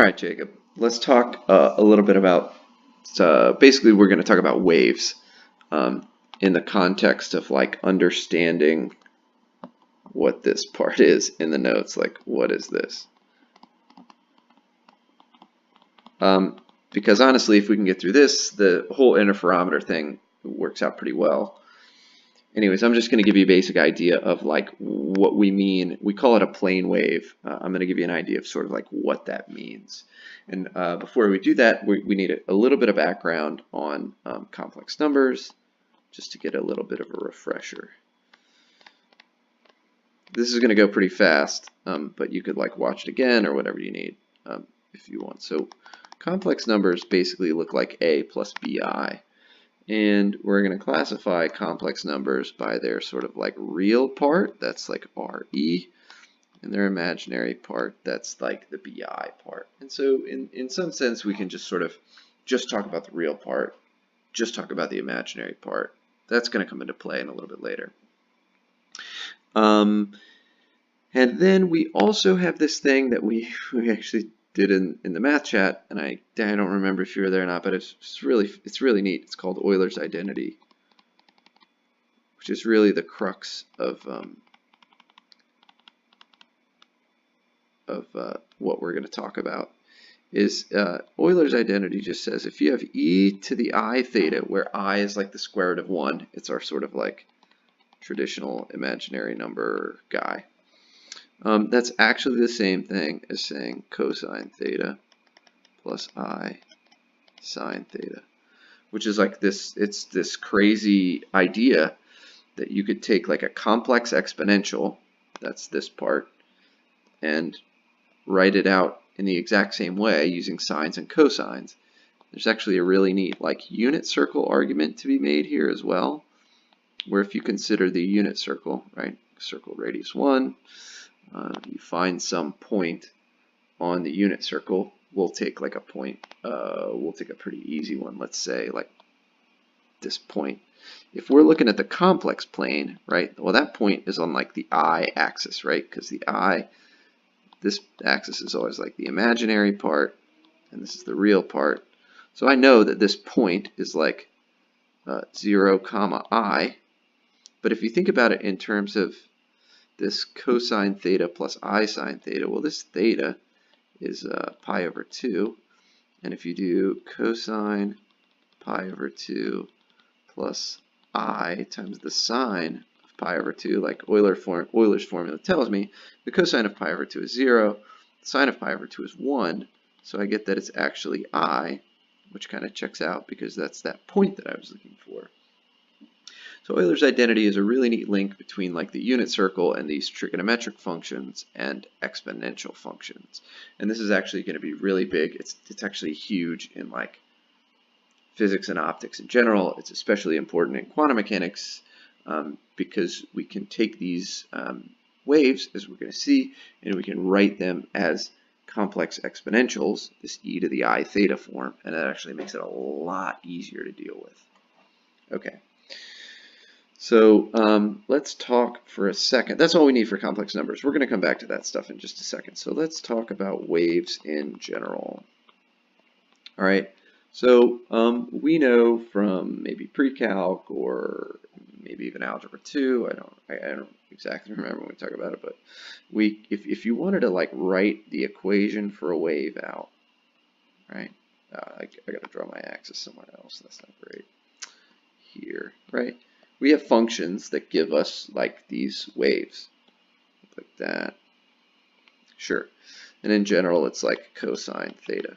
right, Jacob. Let's talk a little bit about. Basically, we're going to talk about waves in the context of like understanding what this part is in the notes. Like, what is this? Because honestly, if we can get through this, the whole interferometer thing works out pretty well. Anyways, I'm just going to give you a basic idea of like what we mean. We call it a plane wave. I'm going to give you an idea of sort of like what that means. And before we do that, we need a little bit of background on complex numbers, just to get a little bit of a refresher. This is going to go pretty fast, but you could like watch it again or whatever you need if you want. So complex numbers basically look like a plus bi. And we're going to classify complex numbers by their sort of like real part, that's like RE, and their imaginary part, that's like the BI part. And so in some sense, we can just sort of just talk about the real part, just talk about the imaginary part. That's going to come into play in a little bit later. And then we also have this thing that we actually did in the math chat, and I don't remember if you were there or not, but it's really neat. It's called Euler's identity, which is really the crux of what we're going to talk about. Is Euler's identity just says if you have e to the I theta, where I is like the square root of 1, it's our sort of like traditional imaginary number guy. That's actually the same thing as saying cosine theta plus I sine theta, which is like this, it's this crazy idea that you could take like a complex exponential, that's this part, and write it out in the exact same way using sines and cosines. There's actually a really neat like unit circle argument to be made here as well, where if you consider the unit circle, right, circle radius 1, you find some point on the unit circle. We'll take like a point, we'll take a pretty easy one, let's say like this point. If we're looking at the complex plane, right, well that point is on like the I axis, right, because the I, this axis is always like the imaginary part, and this is the real part. So I know that this point is like 0, I, but if you think about it in terms of this cosine theta plus I sine theta, well this theta is pi over 2, and if you do cosine pi over 2 plus I times the sine of pi over 2, like Euler's formula tells me, the cosine of pi over 2 is 0, the sine of pi over 2 is 1, so I get that it's actually I, which kind of checks out because that's that point that I was looking for. So Euler's identity is a really neat link between like the unit circle and these trigonometric functions and exponential functions. And this is actually going to be really big. It's actually huge in like physics and optics in general. It's especially important in quantum mechanics because we can take these waves, as we're going to see, and we can write them as complex exponentials, this e to the I theta form, and that actually makes it a lot easier to deal with. Okay. So let's talk for a second. That's all we need for complex numbers. We're going to come back to that stuff in just a second. So let's talk about waves in general. All right. So we know from maybe pre-calc or maybe even algebra 2. I don't exactly remember when we talk about it, but if you wanted to like write the equation for a wave out, right? I got to draw my axis somewhere else. That's not great. Here, right? We have functions that give us like these waves, like that. Sure. And in general, it's like cosine theta.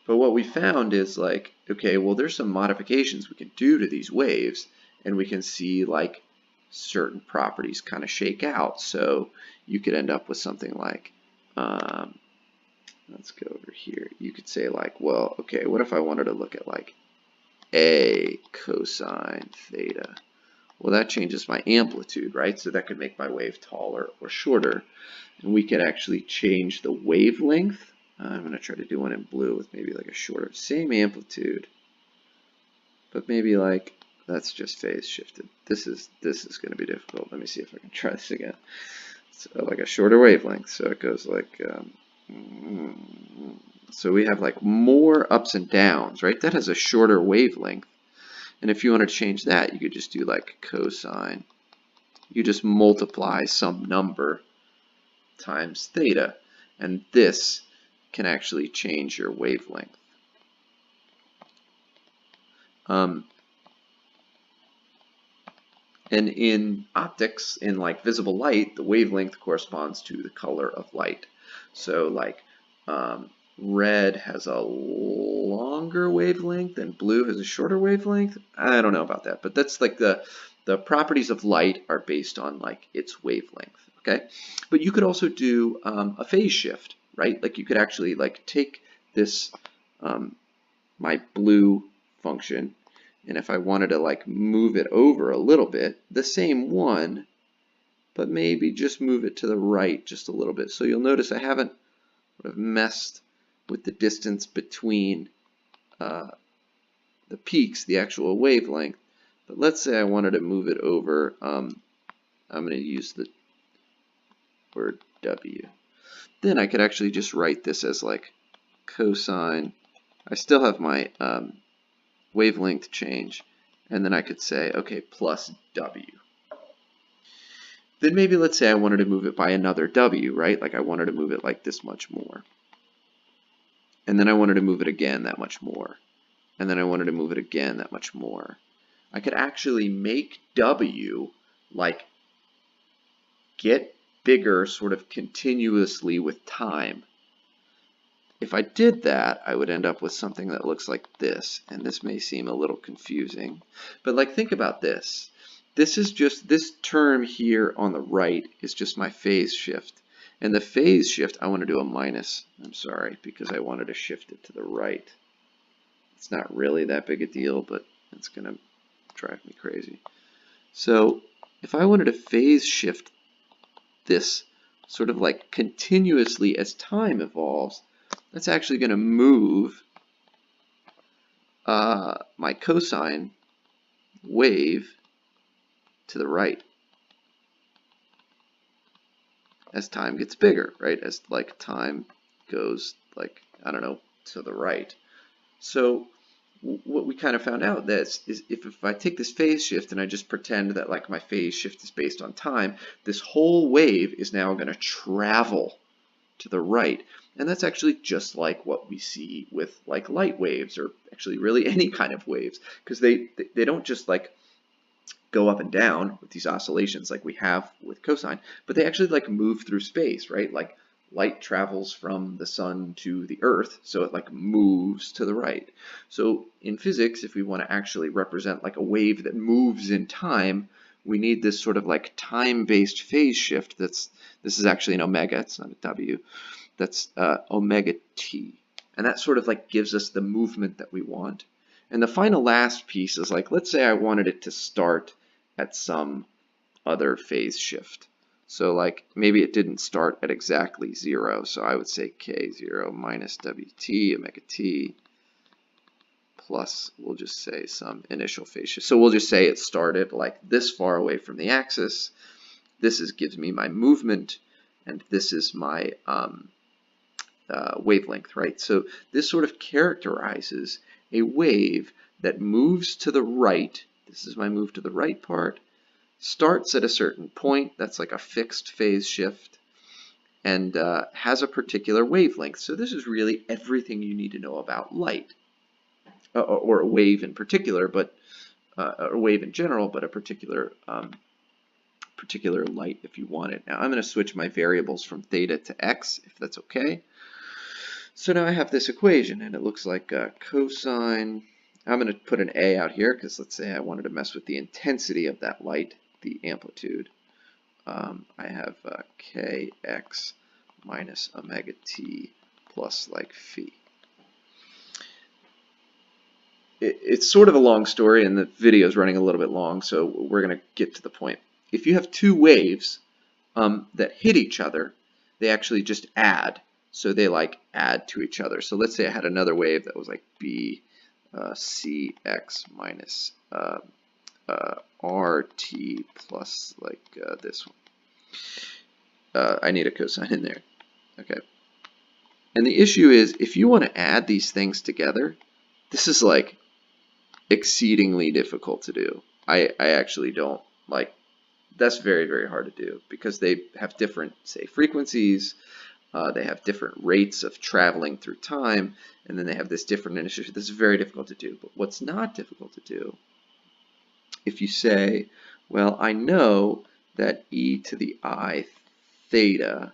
But what we found is like, okay, well, there's some modifications we can do to these waves, and we can see like certain properties kind of shake out. So you could end up with something like, let's go over here. You could say like, well, okay, what if I wanted to look at like a cosine theta? Well, that changes my amplitude, right? So that could make my wave taller or shorter. And we could actually change the wavelength. I'm going to try to do one in blue with maybe like a shorter, same amplitude, but maybe like that's just phase shifted. This is going to be difficult. Let me see if I can try this again. So like a shorter wavelength. So it goes like So we have like more ups and downs, right? That has a shorter wavelength. And if you want to change that, you could just do like cosine. You just multiply some number times theta. And this can actually change your wavelength. And in optics, in like visible light, the wavelength corresponds to the color of light. So like red has a longer wavelength and blue has a shorter wavelength. I don't know about that, but that's like the properties of light are based on like its wavelength. Okay, but you could also do a phase shift, right? Like you could actually like take this my blue function, and if I wanted to like move it over a little bit, the same one, but maybe just move it to the right just a little bit. So you'll notice I haven't sort of messed with the distance between the peaks, the actual wavelength. But let's say I wanted to move it over. I'm going to use the word W. Then I could actually just write this as like cosine. I still have my wavelength change, and then I could say, okay, plus W. Then maybe let's say I wanted to move it by another W, right? Like I wanted to move it like this much more. And then I wanted to move it again that much more. And then I wanted to move it again that much more. I could actually make W like get bigger sort of continuously with time. If I did that, I would end up with something that looks like this, and this may seem a little confusing, but like think about this. This is just, this term here on the right is just my phase shift, and the phase shift, I want to do a minus, I'm sorry, because I wanted to shift it to the right. It's not really that big a deal, but it's going to drive me crazy. So if I wanted to phase shift this sort of like continuously as time evolves, that's actually going to move my cosine wave to the right as time gets bigger, right? As like time goes like, I don't know, to the right. So what we kind of found out is if I take this phase shift and I just pretend that like my phase shift is based on time, this whole wave is now going to travel to the right. And that's actually just like what we see with like light waves, or actually really any kind of waves, because they don't just like go up and down with these oscillations like we have with cosine, but they actually like move through space, right? Like light travels from the sun to the earth, so it like moves to the right. So in physics, if we want to actually represent like a wave that moves in time, we need this sort of like time-based phase shift. This is actually an omega, it's not a W. That's omega t. And that sort of like gives us the movement that we want. And the final last piece is like, let's say I wanted it to start at some other phase shift. So like maybe it didn't start at exactly 0. So I would say k0 minus wt omega t plus, we'll just say some initial phase shift. So we'll just say it started like this far away from the axis. This gives me my movement, and this is my wavelength, right? So this sort of characterizes a wave that moves to the right. This is my move to the right part. Starts at a certain point, that's like a fixed phase shift, and has a particular wavelength. So this is really everything you need to know about light, or a wave in particular, but a wave in general, but a particular particular light if you want it. Now I'm going to switch my variables from theta to x, if that's okay. So now I have this equation, and it looks like cosine. I'm going to put an A out here because let's say I wanted to mess with the intensity of that light, the amplitude. I have kx minus omega t plus like phi. It's sort of a long story, and the video is running a little bit long, so we're going to get to the point. If you have two waves that hit each other, they actually just add. So they like add to each other. So let's say I had another wave that was like b cx minus rt plus like this one. I need a cosine in there. Okay. And the issue is, if you want to add these things together, this is like exceedingly difficult to do. I actually don't like, that's very, very hard to do because they have different, say, frequencies, they have different rates of traveling through time, and then they have this different initiative. This is very difficult to do. But what's not difficult to do, if you say, well, I know that e to the I theta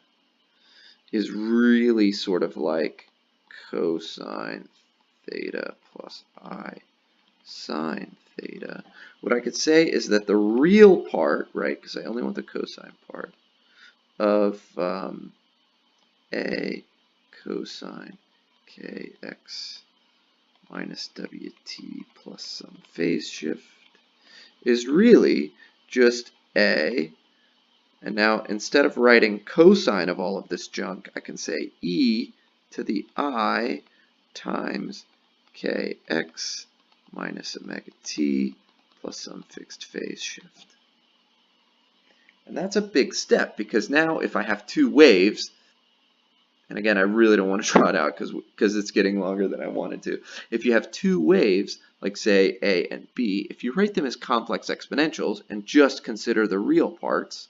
is really sort of like cosine theta plus I sine theta. What I could say is that the real part, right, because I only want the cosine part, of a cosine kx minus wt plus some phase shift is really just a, and now instead of writing cosine of all of this junk, I can say e to the I times kx minus omega t plus some fixed phase shift. And that's a big step because now if I have two waves, and again, I really don't want to draw it out because it's getting longer than I wanted to. If you have two waves, like say A and B, if you write them as complex exponentials and just consider the real parts,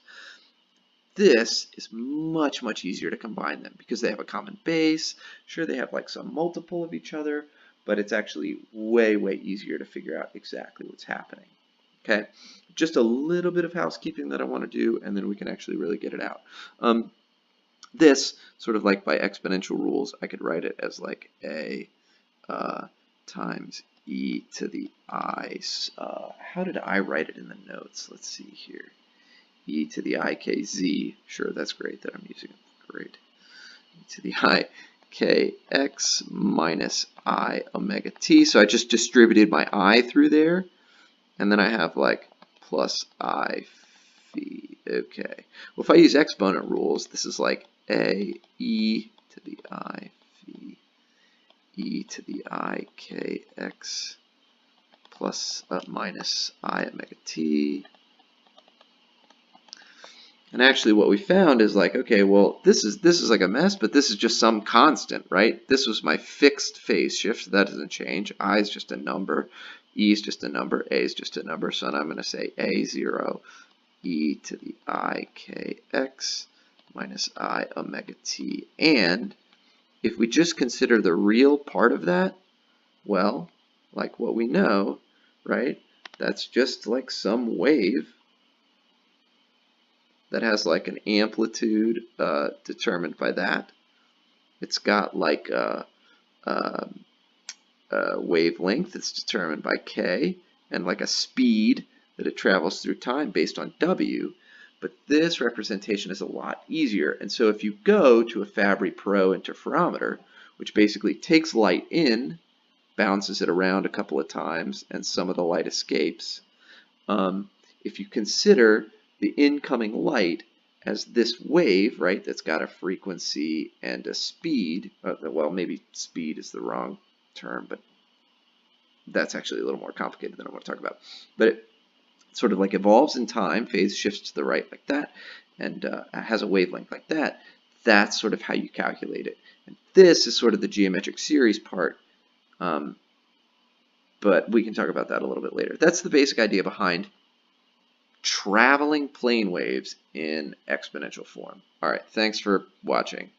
this is much, much easier to combine them because they have a common base. Sure, they have like some multiple of each other, but it's actually way, way easier to figure out exactly what's happening. Okay, just a little bit of housekeeping that I want to do, and then we can actually really get it out. This, sort of like by exponential rules, I could write it as like a times e to the I. How did I write it in the notes? Let's see here. E to the I kz. Sure, that's great that I'm using it. Great. E to the I kx minus I omega t. So I just distributed my I through there. And then I have like plus I phi. Okay. Well, if I use exponent rules, this is like a e to the I phi e to the I kx plus minus I omega t. And actually what we found is like, okay, well, this is like a mess, but this is just some constant, right? This was my fixed phase shift, so that doesn't change. I is just a number, E is just a number, A is just a number, so now I'm going to say A0 e to the I kx minus I omega t. And if we just consider the real part of that, well, like what we know, right, that's just like some wave that has like an amplitude determined by that. It's got like a wavelength that's determined by k, and like a speed that it travels through time based on w. But this representation is a lot easier. And so if you go to a Fabry-Perot interferometer, which basically takes light in, bounces it around a couple of times, and some of the light escapes, if you consider the incoming light as this wave, right, that's got a frequency and a speed, well, maybe speed is the wrong term, but that's actually a little more complicated than I want to talk about. But it sort of like evolves in time, phase shifts to the right like that, and has a wavelength like that. That's sort of how you calculate it. And this is sort of the geometric series part, but we can talk about that a little bit later. That's the basic idea behind traveling plane waves in exponential form. All right, thanks for watching.